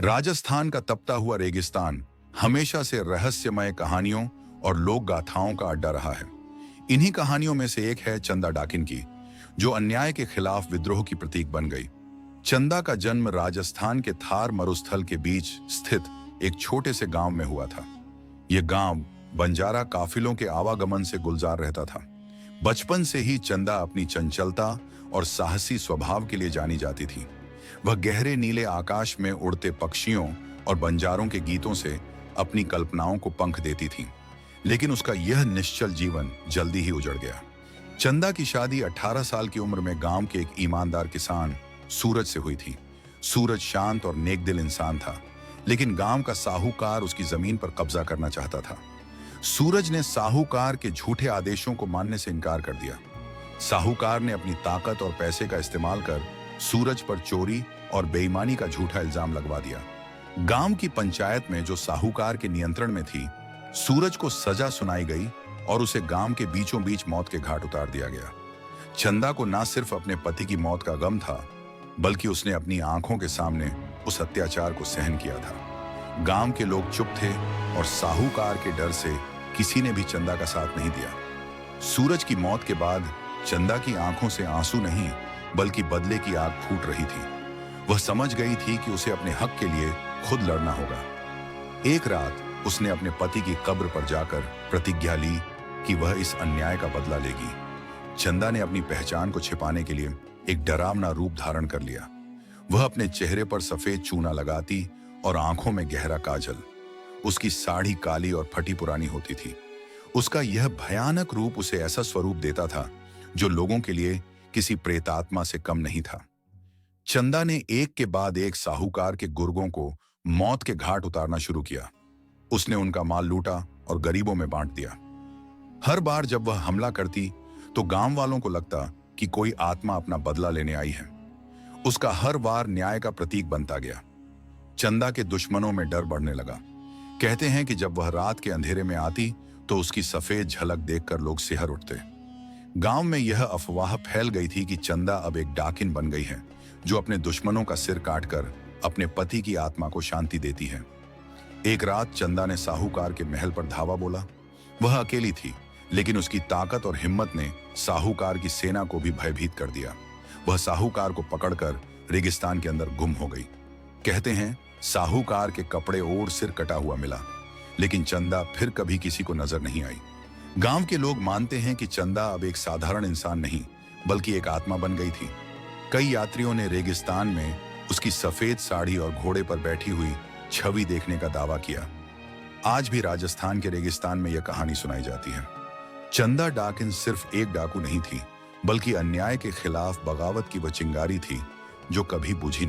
राजस्थान का तपता हुआ रेगिस्तान हमेशा से रहस्यमय कहानियों और लोक गाथाओं का अड्डा रहा है। इन्हीं कहानियों में से एक है चंदा डाकिन की, जो अन्याय के खिलाफ विद्रोह की प्रतीक बन गई। चंदा का जन्म राजस्थान के थार मरुस्थल के बीच स्थित एक छोटे से गांव में हुआ था। यह गांव बंजारा काफिलों के आवागमन से गुलजार रहता था। बचपन से ही चंदा अपनी चंचलता और साहसी स्वभाव के लिए जानी जाती थी। वह गहरे नीले आकाश में उड़ते पक्षियों और बंजारों के गीतों से अपनी कल्पनाओं को पंख देती थी। लेकिन उसका यह निश्चल जीवन जल्दी ही उजड़ गया। चंदा की शादी 18 साल की उम्र में गांव के एक ईमानदार किसान सूरज से हुई थी। सूरज शांत और नेकदिल इंसान था, लेकिन गांव का साहूकार उसकी जमीन पर कब्जा करना चाहता था। सूरज ने साहूकार के झूठे आदेशों को मानने से इनकार कर दिया। साहूकार ने अपनी ताकत और पैसे का इस्तेमाल कर सूरज पर चोरी और बेईमानी का झूठा इल्जाम लगवा दिया। गांव की पंचायत में, जो साहूकार के नियंत्रण में थी, सूरज को सजा सुनाई गई और उसे गांव के बीचों बीच मौत के घाट उतार दिया गया। चंदा को न सिर्फ अपने पति की मौत का गम था, बल्कि उसने अपनी आंखों के सामने उस अत्याचार को सहन किया था। गांव के लोग चुप थे और साहूकार के डर से किसी ने भी चंदा का साथ नहीं दिया। सूरज की मौत के बाद चंदा की आंखों से आंसू नहीं, बल्कि बदले की आग फूट रही थी। वह समझ गई थी कि उसे अपने हक के लिए खुद लड़ना होगा। एक रात उसने अपने पति की कब्र पर जाकर प्रतिज्ञा ली कि वह इस अन्याय का बदला लेगी। चंदा ने अपनी पहचान को छिपाने के लिए एक डरावना रूप धारण कर लिया। वह अपने चेहरे पर सफेद चूना लगाती और आंखों में गहरा काजल। उसकी साड़ी काली और फटी पुरानी होती थी। उसका यह भयानक रूप उसे ऐसा स्वरूप देता था जो लोगों के लिए किसी प्रेतात्मा से कम नहीं था। चंदा ने एक के बाद एक साहूकार के गुर्गों को मौत के घाट उतारना शुरू किया। उसने उनका माल लूटा और गरीबों में बांट दिया। हर बार जब वह हमला करती तो गांव वालों को लगता कि कोई आत्मा अपना बदला लेने आई है। उसका हर वार न्याय का प्रतीक बनता गया। चंदा के दुश्मनों में डर बढ़ने लगा। कहते हैं कि जब वह रात के अंधेरे में आती तो उसकी सफेद झलक देखकर लोग सिहर उठते। गांव में यह अफवाह फैल गई थी कि चंदा अब एक डाकिन बन गई है, जो अपने दुश्मनों का सिर काटकर अपने पति की आत्मा को शांति देती है। एक रात चंदा ने साहूकार के महल पर धावा बोला। वह अकेली थी, लेकिन उसकी ताकत और हिम्मत ने साहूकार की सेना को भी भयभीत कर दिया। वह साहूकार को पकड़कर रेगिस्तान के अंदर गुम हो गई। कहते हैं साहूकार के कपड़े ओढ़ सिर कटा हुआ मिला, लेकिन चंदा फिर कभी किसी को नजर नहीं आई। गांव के लोग मानते हैं कि चंदा अब एक साधारण इंसान नहीं, बल्कि एक आत्मा बन गई थी। कई यात्रियों ने रेगिस्तान में उसकी सफेद साड़ी और घोड़े पर बैठी हुई छवि देखने का दावा किया। आज भी राजस्थान के रेगिस्तान में यह कहानी सुनाई जाती है। चंदा डाकिन सिर्फ एक डाकू नहीं थी, बल्कि अन्याय के खिलाफ बगावत की वह चिंगारी थी जो कभी बुझी नहीं।